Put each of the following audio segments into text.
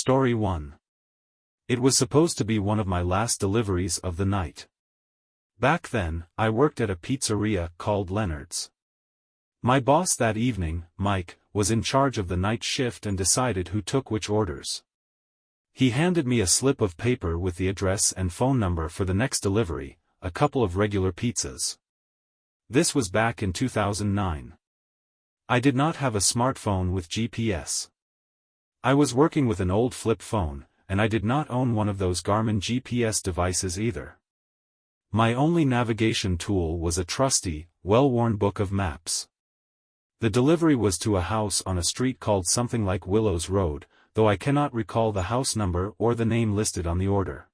Story 1. It was supposed to be one of my last deliveries of the night. Back then, I worked at a pizzeria called Leonard's. My boss that evening, Mike, was in charge of the night shift and decided who took which orders. He handed me a slip of paper with the address and phone number for the next delivery, a couple of regular pizzas. This was back in 2009. I did not have a smartphone with GPS. I was working with an old flip phone, and I did not own one of those Garmin GPS devices either. My only navigation tool was a trusty, well-worn book of maps. The delivery was to a house on a street called something like Willows Road, though I cannot recall the house number or the name listed on the order.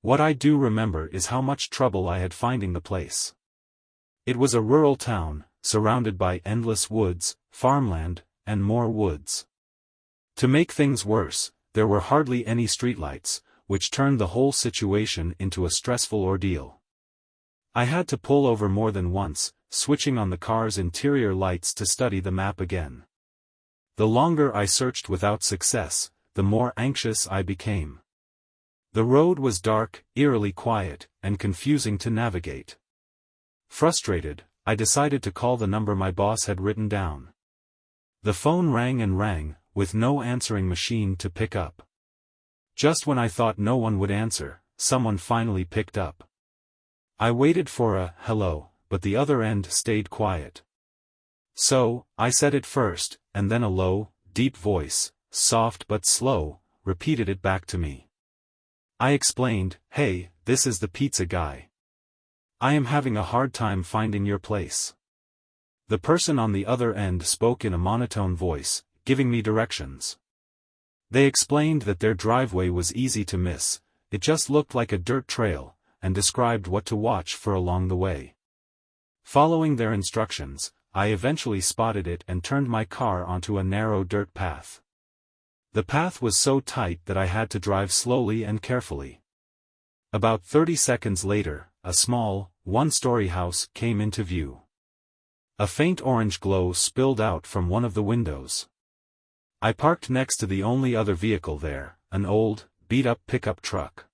What I do remember is how much trouble I had finding the place. It was a rural town, surrounded by endless woods, farmland, and more woods. To make things worse, there were hardly any streetlights, which turned the whole situation into a stressful ordeal. I had to pull over more than once, switching on the car's interior lights to study the map again. The longer I searched without success, the more anxious I became. The road was dark, eerily quiet, and confusing to navigate. Frustrated, I decided to call the number my boss had written down. The phone rang and rang, with no answering machine to pick up. Just when I thought no one would answer, someone finally picked up. I waited for a hello, but the other end stayed quiet. So, I said it first, and then a low, deep voice, soft but slow, repeated it back to me. I explained, "Hey, this is the pizza guy. I am having a hard time finding your place." The person on the other end spoke in a monotone voice, giving me directions. They explained that their driveway was easy to miss, it just looked like a dirt trail, and described what to watch for along the way. Following their instructions, I eventually spotted it and turned my car onto a narrow dirt path. The path was so tight that I had to drive slowly and carefully. About 30 seconds later, a small, one-story house came into view. A faint orange glow spilled out from one of the windows. I parked next to the only other vehicle there, an old, beat-up pickup truck.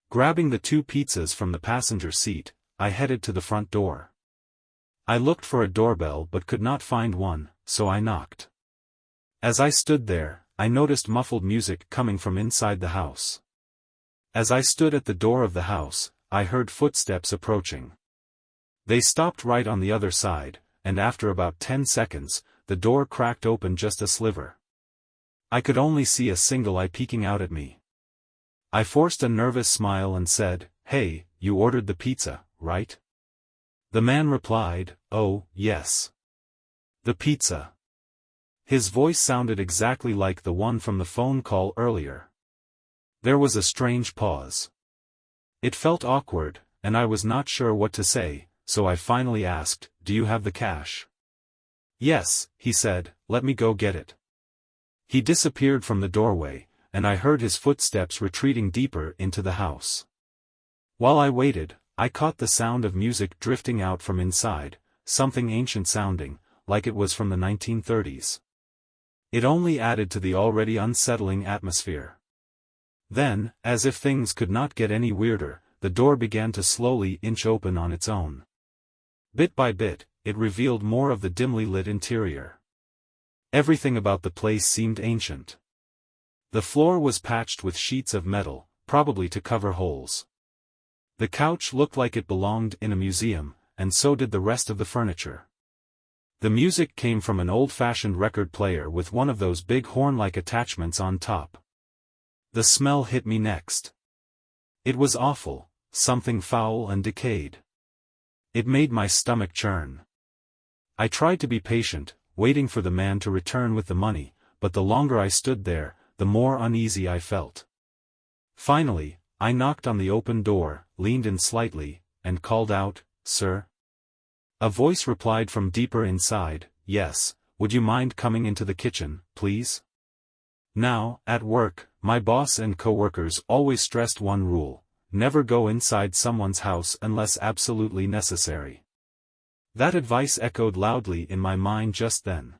Grabbing the 2 pizzas from the passenger seat, I headed to the front door. I looked for a doorbell but could not find one, so I knocked. As I stood there, I noticed muffled music coming from inside the house. As I stood at the door of the house, I heard footsteps approaching. They stopped right on the other side, and after about 10 seconds, the door cracked open just a sliver. I could only see a single eye peeking out at me. I forced a nervous smile and said, "Hey, you ordered the pizza, right?" The man replied, "Oh, yes. The pizza." His voice sounded exactly like the one from the phone call earlier. There was a strange pause. It felt awkward, and I was not sure what to say, so I finally asked, "Do you have the cash?" "Yes," he said, "let me go get it." He disappeared from the doorway, and I heard his footsteps retreating deeper into the house. While I waited, I caught the sound of music drifting out from inside, something ancient sounding, like it was from the 1930s. It only added to the already unsettling atmosphere. Then, as if things could not get any weirder, the door began to slowly inch open on its own. Bit by bit, it revealed more of the dimly lit interior. Everything about the place seemed ancient. The floor was patched with sheets of metal, probably to cover holes. The couch looked like it belonged in a museum, and so did the rest of the furniture. The music came from an old-fashioned record player with one of those big horn-like attachments on top. The smell hit me next. It was awful, something foul and decayed. It made my stomach churn. I tried to be patient, waiting for the man to return with the money, but the longer I stood there, the more uneasy I felt. Finally, I knocked on the open door, leaned in slightly, and called out, "Sir?" A voice replied from deeper inside, "Yes, would you mind coming into the kitchen, please?" Now, at work, my boss and coworkers always stressed one rule: never go inside someone's house unless absolutely necessary. That advice echoed loudly in my mind just then.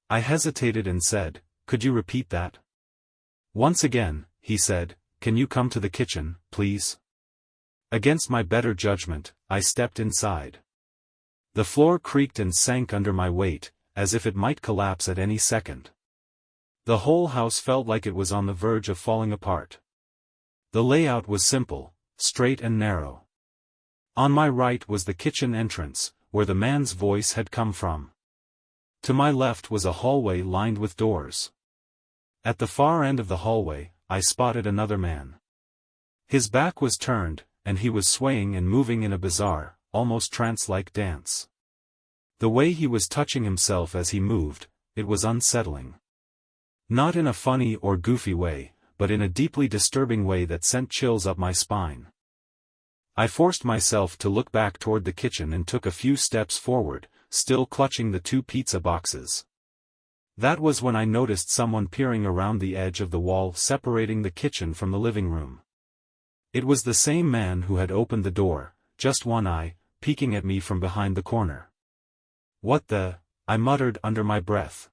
I hesitated and said, "Could you repeat that?" Once again, he said, "Can you come to the kitchen, please?" Against my better judgment, I stepped inside. The floor creaked and sank under my weight, as if it might collapse at any second. The whole house felt like it was on the verge of falling apart. The layout was simple, straight and narrow. On my right was the kitchen entrance, where the man's voice had come from. To my left was a hallway lined with doors. At the far end of the hallway, I spotted another man. His back was turned, and he was swaying and moving in a bizarre, almost trance-like dance. The way he was touching himself as he moved, it was unsettling. Not in a funny or goofy way, but in a deeply disturbing way that sent chills up my spine. I forced myself to look back toward the kitchen and took a few steps forward, still clutching the 2 pizza boxes. That was when I noticed someone peering around the edge of the wall separating the kitchen from the living room. It was the same man who had opened the door, just one eye, peeking at me from behind the corner. "What the?" I muttered under my breath.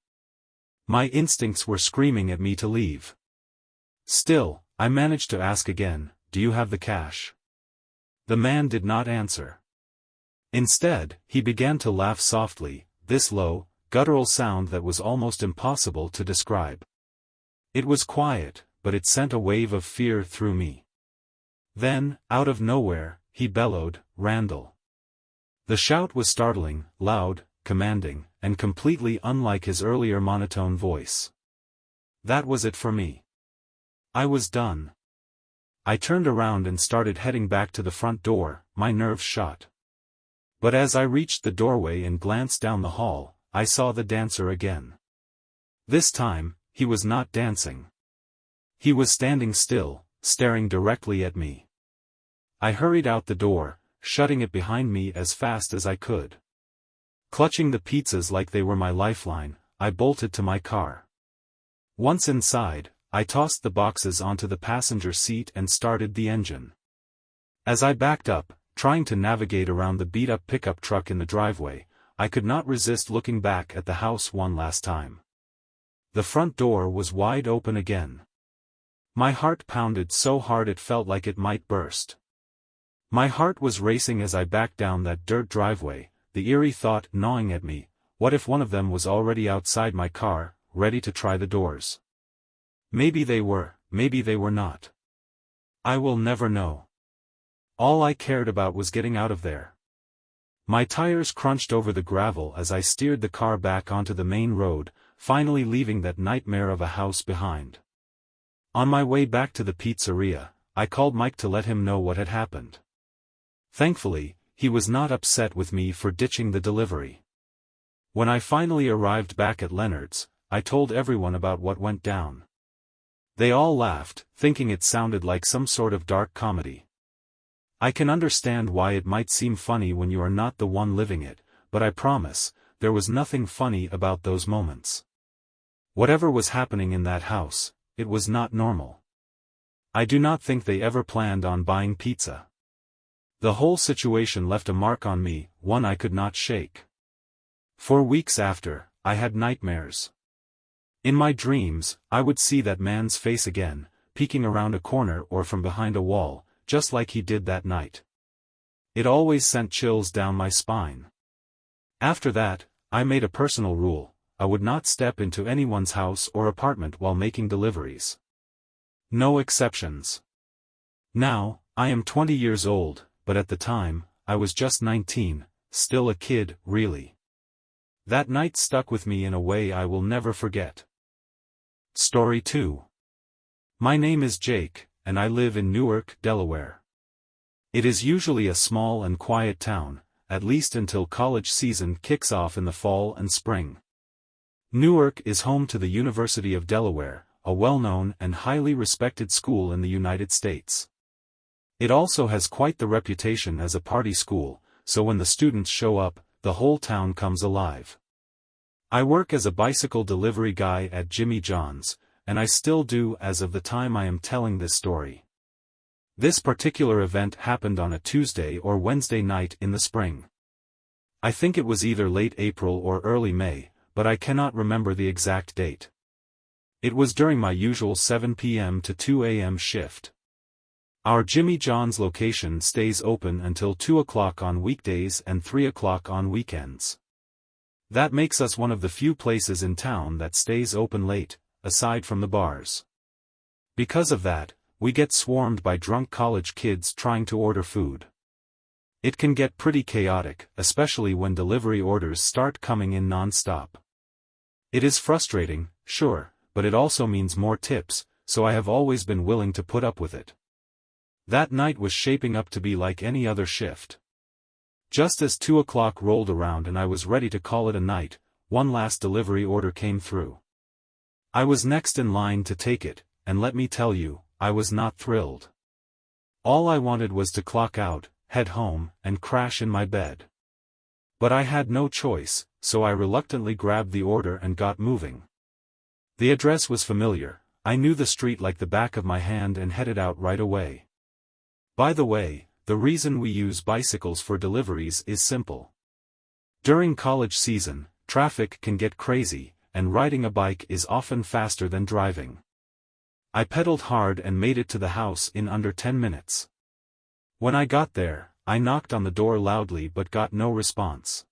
My instincts were screaming at me to leave. Still, I managed to ask again, "Do you have the cash?" The man did not answer. Instead, he began to laugh softly, this low, guttural sound that was almost impossible to describe. It was quiet, but it sent a wave of fear through me. Then, out of nowhere, he bellowed, "Randall." The shout was startling, loud, commanding, and completely unlike his earlier monotone voice. That was it for me. I was done. I turned around and started heading back to the front door, my nerves shot. But as I reached the doorway and glanced down the hall, I saw the dancer again. This time, he was not dancing. He was standing still, staring directly at me. I hurried out the door, shutting it behind me as fast as I could. Clutching the pizzas like they were my lifeline, I bolted to my car. Once inside, I tossed the boxes onto the passenger seat and started the engine. As I backed up, trying to navigate around the beat-up pickup truck in the driveway, I could not resist looking back at the house one last time. The front door was wide open again. My heart pounded so hard it felt like it might burst. My heart was racing as I backed down that dirt driveway, the eerie thought gnawing at me, what if one of them was already outside my car, ready to try the doors? Maybe they were not. I will never know. All I cared about was getting out of there. My tires crunched over the gravel as I steered the car back onto the main road, finally leaving that nightmare of a house behind. On my way back to the pizzeria, I called Mike to let him know what had happened. Thankfully, he was not upset with me for ditching the delivery. When I finally arrived back at Leonard's, I told everyone about what went down. They all laughed, thinking it sounded like some sort of dark comedy. I can understand why it might seem funny when you are not the one living it, but I promise, there was nothing funny about those moments. Whatever was happening in that house, it was not normal. I do not think they ever planned on buying pizza. The whole situation left a mark on me, one I could not shake. For weeks after, I had nightmares. In my dreams, I would see that man's face again, peeking around a corner or from behind a wall, just like he did that night. It always sent chills down my spine. After that, I made a personal rule: I would not step into anyone's house or apartment while making deliveries. No exceptions. Now, I am 20 years old, but at the time, I was just 19, still a kid, really. That night stuck with me in a way I will never forget. Story 2. My name is Jake, and I live in Newark, Delaware. It is usually a small and quiet town, at least until college season kicks off in the fall and spring. Newark is home to the University of Delaware, a well-known and highly respected school in the United States. It also has quite the reputation as a party school, so when the students show up, the whole town comes alive. I work as a bicycle delivery guy at Jimmy John's, and I still do as of the time I am telling this story. This particular event happened on a Tuesday or Wednesday night in the spring. I think it was either late April or early May, but I cannot remember the exact date. It was during my usual 7 p.m. to 2 a.m. shift. Our Jimmy John's location stays open until 2 o'clock on weekdays and 3 o'clock on weekends. That makes us one of the few places in town that stays open late, aside from the bars. Because of that, we get swarmed by drunk college kids trying to order food. It can get pretty chaotic, especially when delivery orders start coming in non-stop. It is frustrating, sure, but it also means more tips, so I have always been willing to put up with it. That night was shaping up to be like any other shift. Just as 2 o'clock rolled around and I was ready to call it a night, one last delivery order came through. I was next in line to take it, and let me tell you, I was not thrilled. All I wanted was to clock out, head home, and crash in my bed. But I had no choice, so I reluctantly grabbed the order and got moving. The address was familiar, I knew the street like the back of my hand and headed out right away. By the way, the reason we use bicycles for deliveries is simple. During college season, traffic can get crazy, and riding a bike is often faster than driving. I pedaled hard and made it to the house in under 10 minutes. When I got there, I knocked on the door loudly but got no response.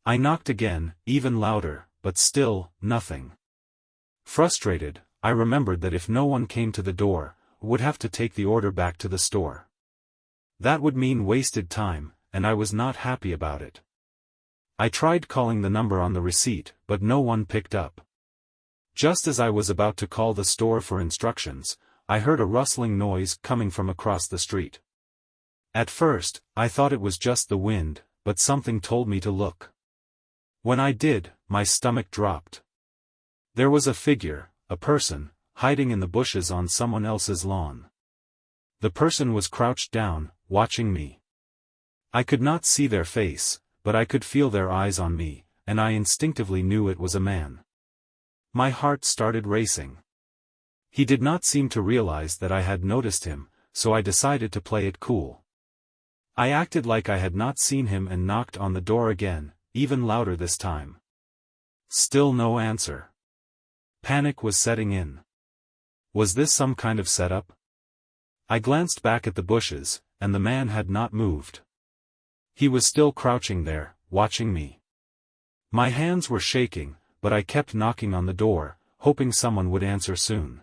I knocked again, even louder, but still, nothing. Frustrated, I remembered that if no one came to the door, I would have to take the order back to the store. That would mean wasted time, and I was not happy about it. I tried calling the number on the receipt, but no one picked up. Just as I was about to call the store for instructions, I heard a rustling noise coming from across the street. At first, I thought it was just the wind, but something told me to look. When I did, my stomach dropped. There was a figure, a person, hiding in the bushes on someone else's lawn. The person was crouched down, watching me. I could not see their face, but I could feel their eyes on me, and I instinctively knew it was a man. My heart started racing. He did not seem to realize that I had noticed him, so I decided to play it cool. I acted like I had not seen him and knocked on the door again, even louder this time. Still no answer. Panic was setting in. Was this some kind of setup? I glanced back at the bushes, and the man had not moved. He was still crouching there, watching me. My hands were shaking, but I kept knocking on the door, hoping someone would answer soon.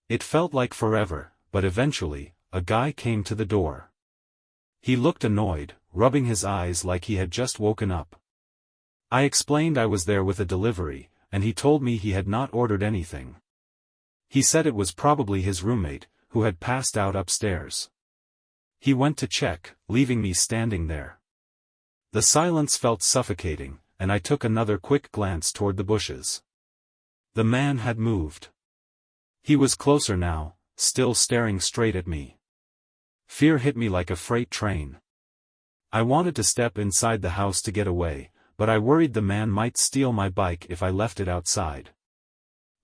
It felt like forever, but eventually, a guy came to the door. He looked annoyed, rubbing his eyes like he had just woken up. I explained I was there with a delivery, and he told me he had not ordered anything. He said it was probably his roommate, who had passed out upstairs. He went to check, leaving me standing there. The silence felt suffocating, and I took another quick glance toward the bushes. The man had moved. He was closer now, still staring straight at me. Fear hit me like a freight train. I wanted to step inside the house to get away, but I worried the man might steal my bike if I left it outside.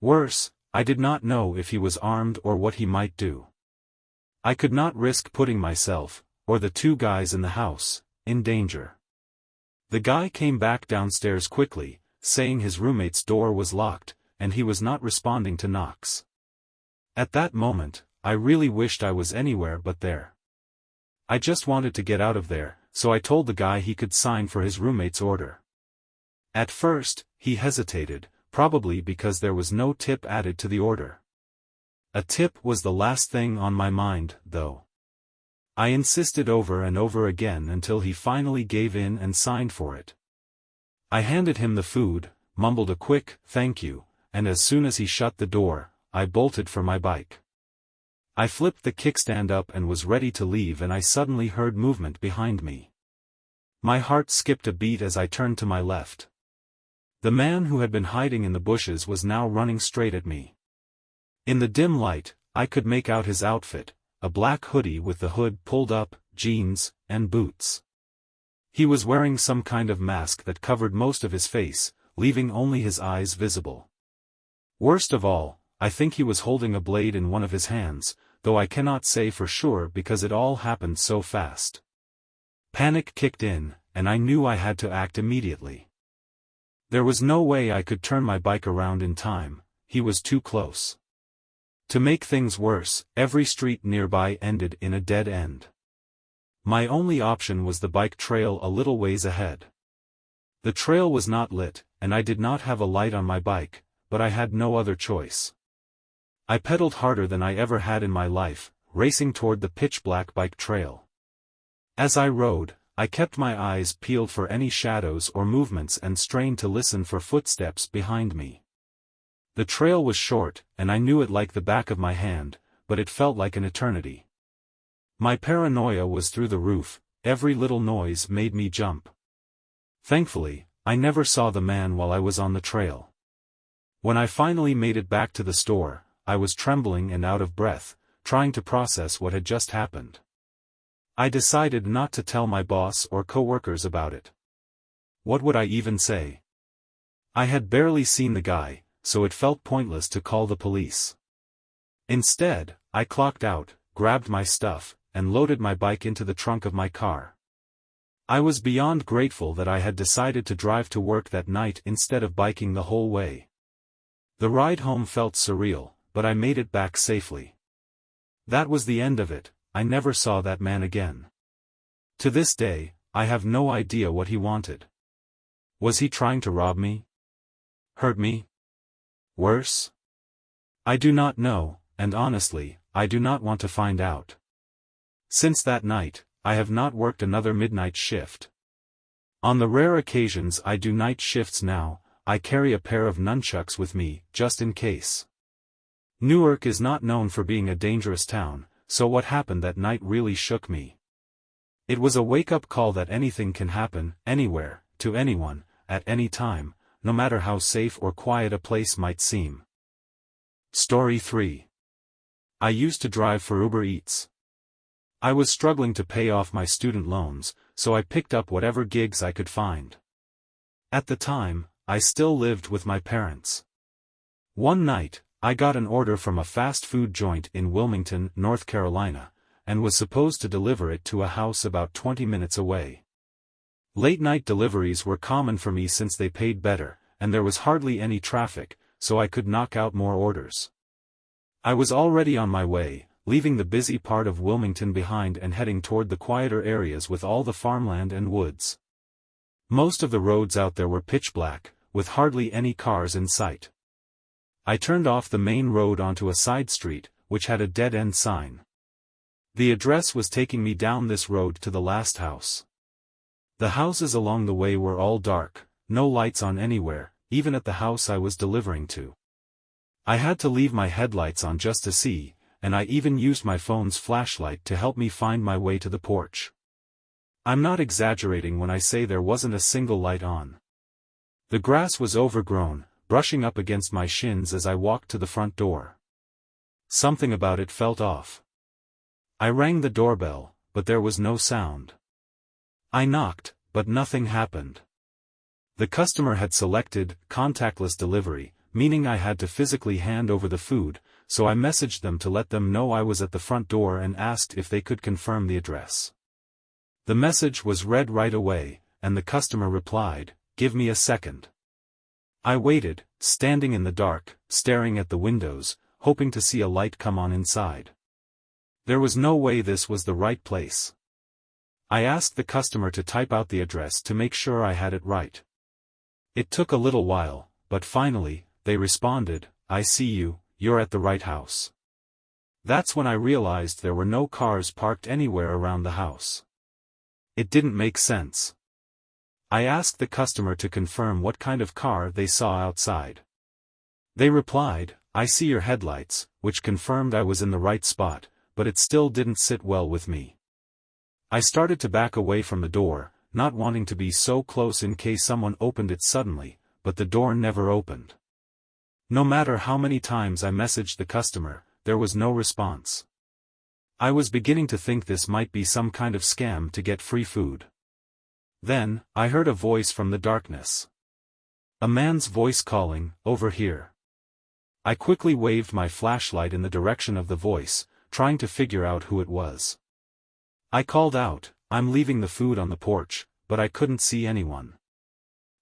Worse, I did not know if he was armed or what he might do. I could not risk putting myself, or the two guys in the house, in danger. The guy came back downstairs quickly, saying his roommate's door was locked, and he was not responding to knocks. At that moment, I really wished I was anywhere but there. I just wanted to get out of there, so I told the guy he could sign for his roommate's order. At first, he hesitated, probably because there was no tip added to the order. A tip was the last thing on my mind, though. I insisted over and over again until he finally gave in and signed for it. I handed him the food, mumbled a quick, "thank you," and as soon as he shut the door, I bolted for my bike. I flipped the kickstand up and was ready to leave, and I suddenly heard movement behind me. My heart skipped a beat as I turned to my left. The man who had been hiding in the bushes was now running straight at me. In the dim light, I could make out his outfit, a black hoodie with the hood pulled up, jeans, and boots. He was wearing some kind of mask that covered most of his face, leaving only his eyes visible. Worst of all, I think he was holding a blade in one of his hands, though I cannot say for sure because it all happened so fast. Panic kicked in, and I knew I had to act immediately. There was no way I could turn my bike around in time, he was too close. To make things worse, every street nearby ended in a dead end. My only option was the bike trail a little ways ahead. The trail was not lit, and I did not have a light on my bike, but I had no other choice. I pedaled harder than I ever had in my life, racing toward the pitch-black bike trail. As I rode, I kept my eyes peeled for any shadows or movements and strained to listen for footsteps behind me. The trail was short, and I knew it like the back of my hand, but it felt like an eternity. My paranoia was through the roof, every little noise made me jump. Thankfully, I never saw the man while I was on the trail. When I finally made it back to the store, I was trembling and out of breath, trying to process what had just happened. I decided not to tell my boss or coworkers about it. What would I even say? I had barely seen the guy, so it felt pointless to call the police. Instead, I clocked out, grabbed my stuff, and loaded my bike into the trunk of my car. I was beyond grateful that I had decided to drive to work that night instead of biking the whole way. The ride home felt surreal, but I made it back safely. That was the end of it. I never saw that man again. To this day, I have no idea what he wanted. Was he trying to rob me? Hurt me? Worse? I do not know, and honestly, I do not want to find out. Since that night, I have not worked another midnight shift. On the rare occasions I do night shifts now, I carry a pair of nunchucks with me, just in case. Newark is not known for being a dangerous town, so what happened that night really shook me. It was a wake-up call that anything can happen, anywhere, to anyone, at any time, no matter how safe or quiet a place might seem. Story 3. I used to drive for Uber Eats. I was struggling to pay off my student loans, so I picked up whatever gigs I could find. At the time, I still lived with my parents. One night, I got an order from a fast food joint in Wilmington, North Carolina, and was supposed to deliver it to a house about 20 minutes away. Late-night deliveries were common for me since they paid better, and there was hardly any traffic, so I could knock out more orders. I was already on my way, leaving the busy part of Wilmington behind and heading toward the quieter areas with all the farmland and woods. Most of the roads out there were pitch black, with hardly any cars in sight. I turned off the main road onto a side street, which had a dead-end sign. The address was taking me down this road to the last house. The houses along the way were all dark, no lights on anywhere, even at the house I was delivering to. I had to leave my headlights on just to see, and I even used my phone's flashlight to help me find my way to the porch. I'm not exaggerating when I say there wasn't a single light on. The grass was overgrown, brushing up against my shins as I walked to the front door. Something about it felt off. I rang the doorbell, but there was no sound. I knocked, but nothing happened. The customer had selected contactless delivery, meaning I had to physically hand over the food, so I messaged them to let them know I was at the front door and asked if they could confirm the address. The message was read right away, and the customer replied, "Give me a second." I waited, standing in the dark, staring at the windows, hoping to see a light come on inside. There was no way this was the right place. I asked the customer to type out the address to make sure I had it right. It took a little while, but finally, they responded, "I see you, you're at the right house." That's when I realized there were no cars parked anywhere around the house. It didn't make sense. I asked the customer to confirm what kind of car they saw outside. They replied, "I see your headlights," which confirmed I was in the right spot, but it still didn't sit well with me. I started to back away from the door, not wanting to be so close in case someone opened it suddenly, but the door never opened. No matter how many times I messaged the customer, there was no response. I was beginning to think this might be some kind of scam to get free food. Then, I heard a voice from the darkness. A man's voice calling, "Over here." I quickly waved my flashlight in the direction of the voice, trying to figure out who it was. I called out, "I'm leaving the food on the porch," but I couldn't see anyone.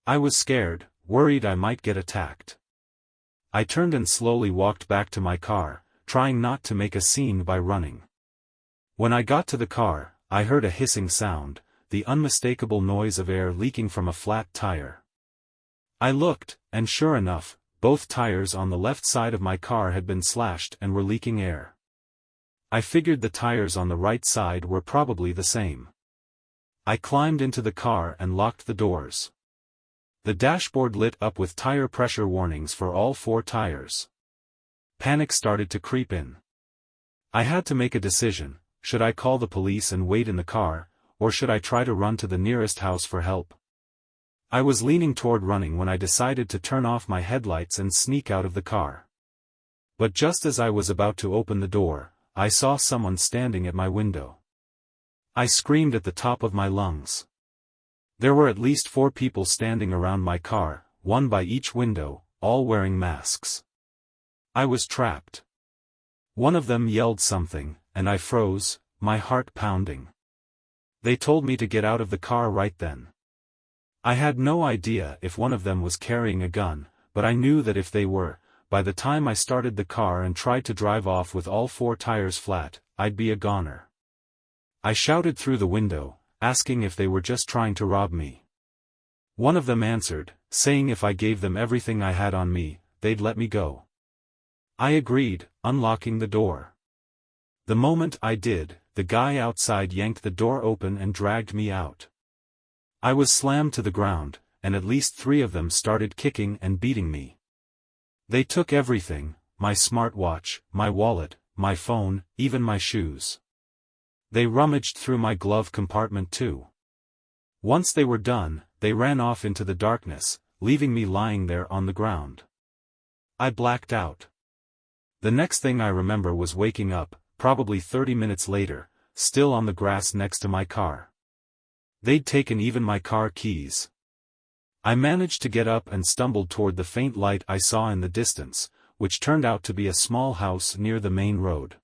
I was scared, worried I might get attacked. I turned and slowly walked back to my car, trying not to make a scene by running. When I got to the car, I heard a hissing sound, the unmistakable noise of air leaking from a flat tire. I looked, and sure enough, both tires on the left side of my car had been slashed and were leaking air. I figured the tires on the right side were probably the same. I climbed into the car and locked the doors. The dashboard lit up with tire pressure warnings for all 4 tires. Panic started to creep in. I had to make a decision: should I call the police and wait in the car, or should I try to run to the nearest house for help? I was leaning toward running when I decided to turn off my headlights and sneak out of the car. But just as I was about to open the door, I saw someone standing at my window. I screamed at the top of my lungs. There were at least 4 people standing around my car, one by each window, all wearing masks. I was trapped. One of them yelled something, and I froze, my heart pounding. They told me to get out of the car right then. I had no idea if one of them was carrying a gun, but I knew that if they were, by the time I started the car and tried to drive off with all 4 tires flat, I'd be a goner. I shouted through the window, asking if they were just trying to rob me. One of them answered, saying if I gave them everything I had on me, they'd let me go. I agreed, unlocking the door. The moment I did, the guy outside yanked the door open and dragged me out. I was slammed to the ground, and at least 3 of them started kicking and beating me. They took everything: my smartwatch, my wallet, my phone, even my shoes. They rummaged through my glove compartment too. Once they were done, they ran off into the darkness, leaving me lying there on the ground. I blacked out. The next thing I remember was waking up, probably 30 minutes later, still on the grass next to my car. They'd taken even my car keys. I managed to get up and stumbled toward the faint light I saw in the distance, which turned out to be a small house near the main road.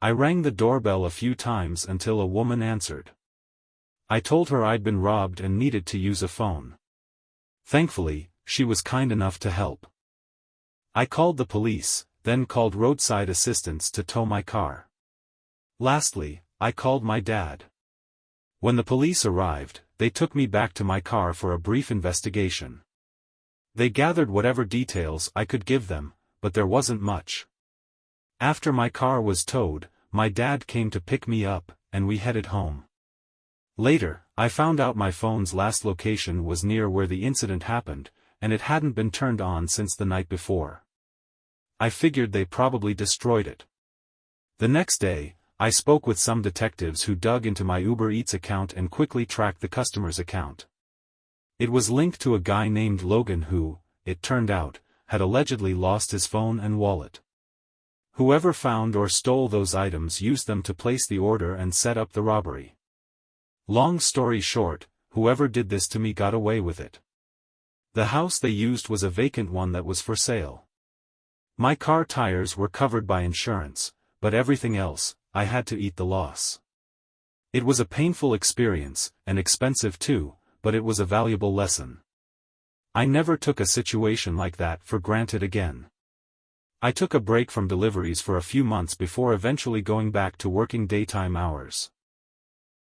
I rang the doorbell a few times until a woman answered. I told her I'd been robbed and needed to use a phone. Thankfully, she was kind enough to help. I called the police, then called roadside assistance to tow my car. Lastly, I called my dad. When the police arrived, they took me back to my car for a brief investigation. They gathered whatever details I could give them, but there wasn't much. After my car was towed, my dad came to pick me up, and we headed home. Later, I found out my phone's last location was near where the incident happened, and it hadn't been turned on since the night before. I figured they probably destroyed it. The next day, I spoke with some detectives who dug into my Uber Eats account and quickly tracked the customer's account. It was linked to a guy named Logan who, it turned out, had allegedly lost his phone and wallet. Whoever found or stole those items used them to place the order and set up the robbery. Long story short, whoever did this to me got away with it. The house they used was a vacant one that was for sale. My car tires were covered by insurance, but everything else, I had to eat the loss. It was a painful experience, and expensive too, but it was a valuable lesson. I never took a situation like that for granted again. I took a break from deliveries for a few months before eventually going back to working daytime hours.